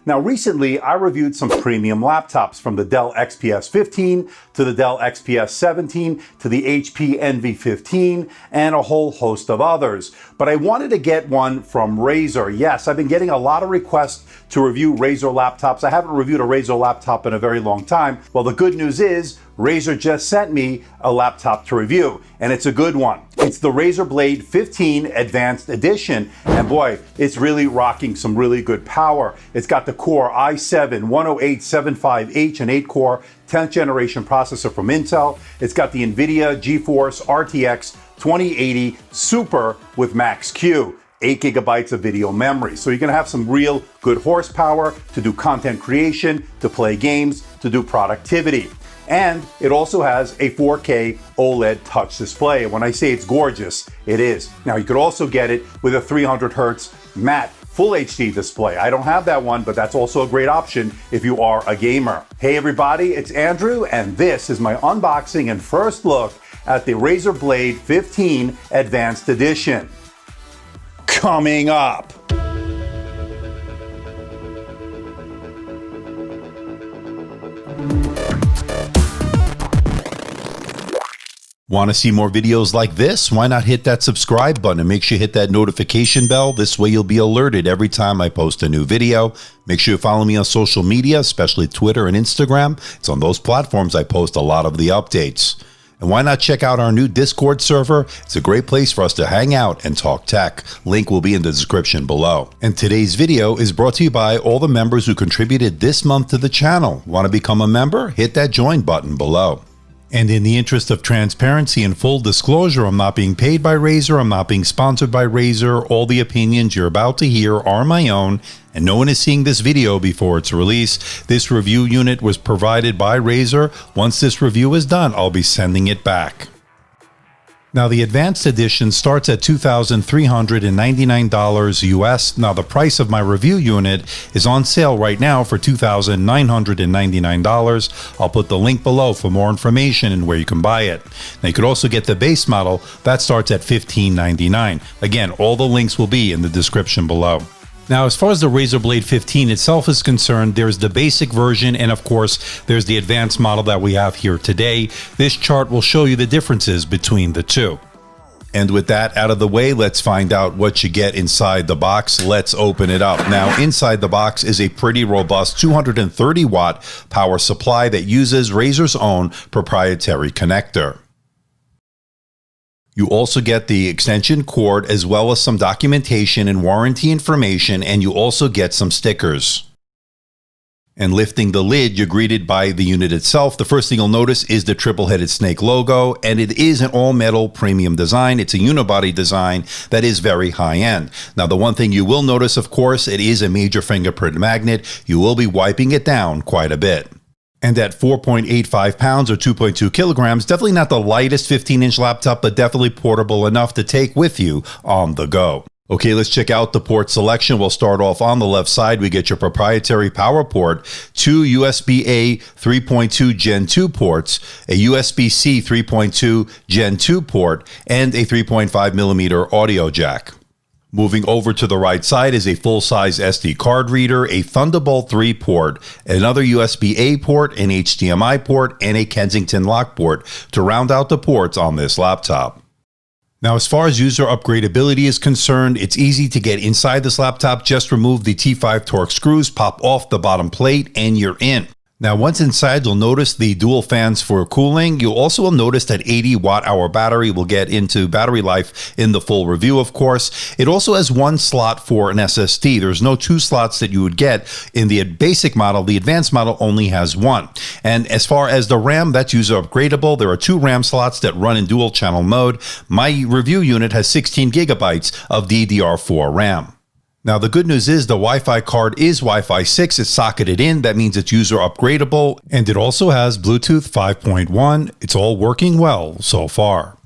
Now recently, I reviewed some premium laptops from the Dell XPS 15 to the Dell XPS 17 to the HP Envy 15 and a whole host of others. But I wanted to get one from Razer. Yes, I've been getting a lot of requests to review Razer laptops. I haven't reviewed a Razer laptop in a very long time. Well, the good news is Razer just sent me a laptop to review, and it's a good one. It's the Razer Blade 15 Advanced Edition, and boy, it's really rocking some really good power. It's got the Core i7-10875H, an 8-core 10th generation processor from Intel. It's got the NVIDIA GeForce RTX 2080 Super with Max-Q. 8 gigabytes of video memory. So you're gonna have some real good horsepower to do content creation, to play games, to do productivity. And it also has a 4K OLED touch display. And when I say it's gorgeous, it is. Now you could also get it with a 300 Hertz matte Full HD display. I don't have that one, but that's also a great option if you are a gamer. Hey everybody, it's Andrew, and this is my unboxing and first look at the Razer Blade 15 Advanced Edition. Coming up. Want to see more videos like this? Why not hit that subscribe button and make sure you hit that notification bell. This way you'll be alerted every time I post a new video. Make sure you follow me on social media, especially Twitter and Instagram. It's on those platforms I post a lot of the updates. And why not check out our new Discord server? It's a great place for us to hang out and talk tech. Link will be in the description below. And today's video is brought to you by all the members who contributed this month to the channel. Want to become a member? Hit that join button below. And in the interest of transparency and full disclosure, I'm not being paid by Razer, I'm not being sponsored by Razer. All the opinions you're about to hear are my own, and no one is seeing this video before its release. This review unit was provided by Razer. Once this review is done, I'll be sending it back. Now, the Advanced Edition starts at $2,399 US. Now, the price of my review unit is on sale right now for $2,999. I'll put the link below for more information and where you can buy it. Now, you could also get the base model. That starts at $1,599. Again, all the links will be in the description below. Now, as far as the Razer Blade 15 itself is concerned, there's the basic version, and of course, there's the advanced model that we have here today. This chart will show you the differences between the two. And with that out of the way, let's find out what you get inside the box. Let's open it up. Now, inside the box is a pretty robust 230-watt power supply that uses Razer's own proprietary connector. You also get the extension cord as well as some documentation and warranty information, and you also get some stickers. And lifting the lid, you're greeted by the unit itself. The first thing you'll notice is the triple-headed snake logo, and it is an all-metal premium design. It's a unibody design that is very high-end. Now, the one thing you will notice, of course, it is a major fingerprint magnet. You will be wiping it down quite a bit. And at 4.85 pounds or 2.2 kilograms, definitely not the lightest 15-inch laptop, but definitely portable enough to take with you on the go. Okay, let's check out the port selection. We'll start off on the left side. We get your proprietary power port, two USB-A 3.2 Gen 2 ports, a USB-C 3.2 Gen 2 port, and a 3.5 millimeter audio jack. Moving over to the right side is a full-size SD card reader, a Thunderbolt 3 port, another USB-A port, an HDMI port, and a Kensington lock port to round out the ports on this laptop. Now, as far as user upgradability is concerned, it's easy to get inside this laptop. Just remove the T5 Torx screws, pop off the bottom plate, and you're in. Now, once inside, you'll notice the dual fans for cooling. You also will notice that 80 watt-hour battery. We'll get into battery life in the full review, of course. It also has one slot for an SSD. There's no two slots that you would get in the basic model. The advanced model only has one. And as far as the RAM, that's user upgradable. There are two RAM slots that run in dual channel mode. My review unit has 16 gigabytes of DDR4 RAM. Now, the good news is the Wi-Fi card is Wi-Fi 6. It's socketed in. That means it's user upgradable. And it also has Bluetooth 5.1. It's all working well so far.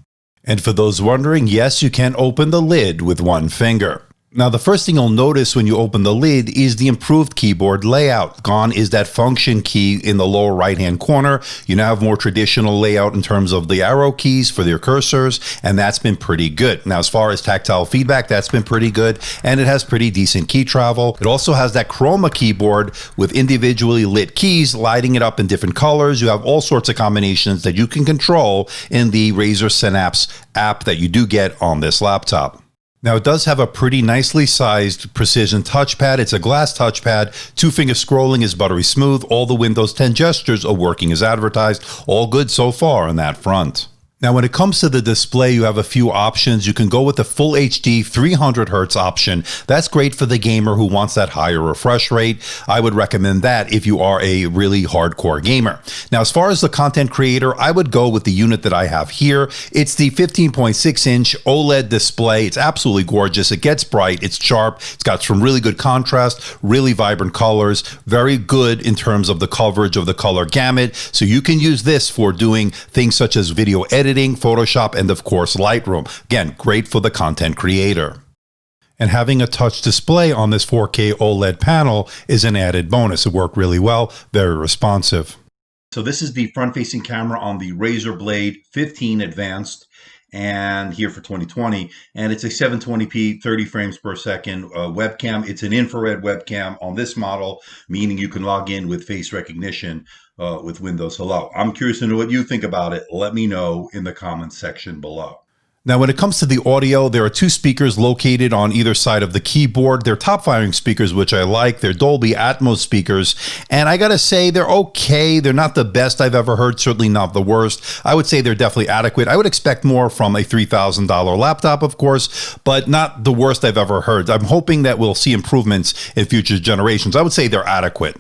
And for those wondering, yes, you can open the lid with one finger. Now, the first thing you'll notice when you open the lid is the improved keyboard layout. Gone is that function key in the lower right-hand corner. You now have more traditional layout in terms of the arrow keys for your cursors, and that's been pretty good. Now, as far as tactile feedback, that's been pretty good, and it has pretty decent key travel. It also has that chroma keyboard with individually lit keys, lighting it up in different colors. You have all sorts of combinations that you can control in the Razer Synapse app that you do get on this laptop. Now, it does have a pretty nicely sized precision touchpad. It's a glass touchpad. 2-finger scrolling is buttery smooth. All the Windows 10 gestures are working as advertised. All good so far on that front. Now, when it comes to the display, you have a few options. You can go with the Full HD 300 Hertz option. That's great for the gamer who wants that higher refresh rate. I would recommend that if you are a really hardcore gamer. Now, as far as the content creator, I would go with the unit that I have here. It's the 15.6-inch OLED display. It's absolutely gorgeous. It gets bright. It's sharp. It's got some really good contrast, really vibrant colors, very good in terms of the coverage of the color gamut. So you can use this for doing things such as video editing, Photoshop, and of course Lightroom. Again, great for the content creator. And having a touch display on this 4K OLED panel is an added bonus. It worked really well, very responsive. So this is the front-facing camera on the Razer Blade 15 Advanced, and here for 2020, and it's a 720p 30 frames per second webcam. It's an infrared webcam on this model, meaning you can log in with face recognition with Windows Hello. I'm curious to know what you think about it. Let me know in the comments section below. Now, when it comes to the audio, there are 2 speakers located on either side of the keyboard. They're top-firing speakers, which I like. They're Dolby Atmos speakers, and I gotta say, they're okay. They're not the best I've ever heard, certainly not the worst. I would say they're definitely adequate. I would expect more from a $3,000 laptop, of course, but not the worst I've ever heard. I'm hoping that we'll see improvements in future generations. I would say they're adequate.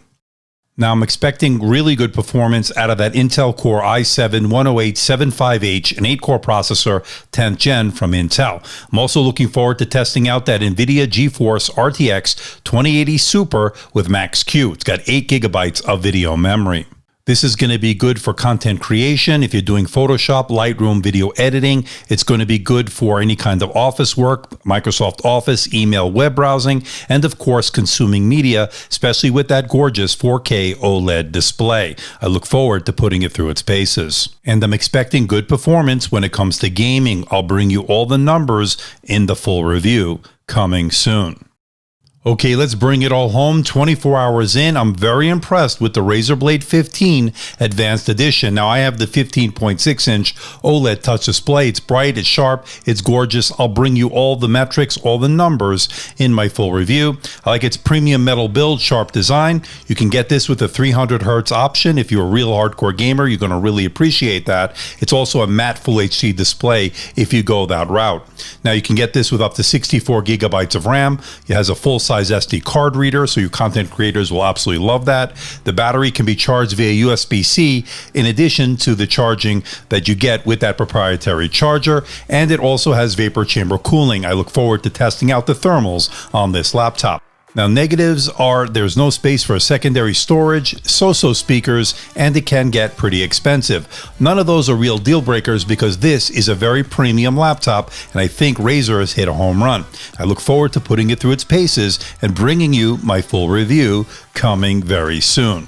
Now, I'm expecting really good performance out of that Intel Core i7-10875H, an 8-core processor, 10th gen from Intel. I'm also looking forward to testing out that NVIDIA GeForce RTX 2080 Super with Max-Q. It's got 8 gigabytes of video memory. This is going to be good for content creation. If you're doing Photoshop, Lightroom, video editing, it's going to be good for any kind of office work, Microsoft Office, email, web browsing, and of course, consuming media, especially with that gorgeous 4K OLED display. I look forward to putting it through its paces. And I'm expecting good performance when it comes to gaming. I'll bring you all the numbers in the full review coming soon. Okay, let's bring it all home. 24 hours in, I'm very impressed with the Razer Blade 15 Advanced Edition. Now, I have the 15.6-inch OLED touch display. It's bright, it's sharp, it's gorgeous. I'll bring you all the metrics, all the numbers in my full review. I like its premium metal build, sharp design. You can get this with a 300 Hertz option. If you're a real hardcore gamer, you're going to really appreciate that. It's also a matte Full HD display if you go that route. Now, you can get this with up to 64 gigabytes of RAM. It has a full-size SD card reader, so your content creators will absolutely love that. The battery can be charged via USB-C in addition to the charging that you get with that proprietary charger, and it also has vapor chamber cooling. I look forward to testing out the thermals on this laptop. Now, negatives are there's no space for secondary storage, so-so speakers, and it can get pretty expensive. None of those are real deal breakers because this is a very premium laptop, and I think Razer has hit a home run. I look forward to putting it through its paces and bringing you my full review coming very soon.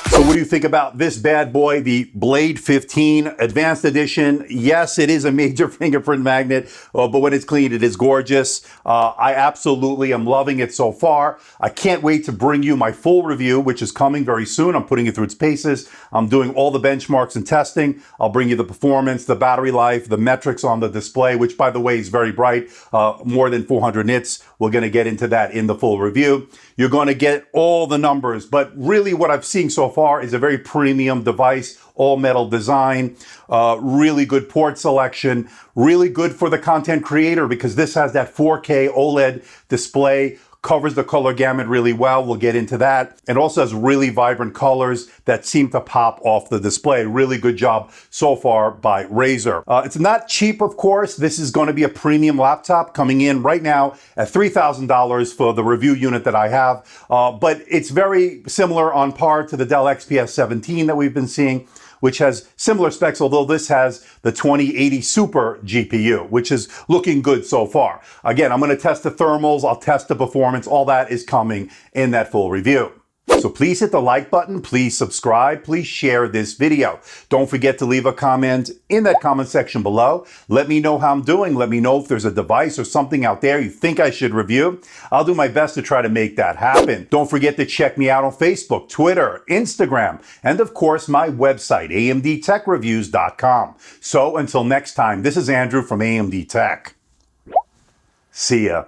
So what do you think about this bad boy, the Blade 15 Advanced Edition? Yes, it is a major fingerprint magnet, but when it's clean, it is gorgeous. I absolutely am loving it so far. I can't wait to bring you my full review, which is coming very soon. I'm putting it through its paces. I'm doing all the benchmarks and testing. I'll bring you the performance, the battery life, the metrics on the display, which by the way is very bright, more than 400 nits. We're going to get into that in the full review. You're going to get all the numbers, but really what I've seen so far is a very premium device, all metal design, really good port selection, really good for the content creator because this has that 4K OLED display, covers the color gamut really well. We'll get into that. And also has really vibrant colors that seem to pop off the display. Really good job so far by Razer. It's not cheap, of course. This is going to be a premium laptop coming in right now at $3,000 for the review unit that I have. But it's very similar on par to the Dell XPS 17 that we've been seeing. which has similar specs, although this has the 2080 Super GPU, which is looking good so far. Again, I'm going to test the thermals, I'll test the performance, all that is coming in that full review. So please hit the like button, please subscribe, please share this video. Don't forget to leave a comment in that comment section below. Let me know how I'm doing. Let me know if there's a device or something out there you think I should review. I'll do my best to try to make that happen. Don't forget to check me out on Facebook, Twitter, Instagram, and of course my website, amdtechreviews.com. So until next time, this is Andrew from AMD Tech. See ya.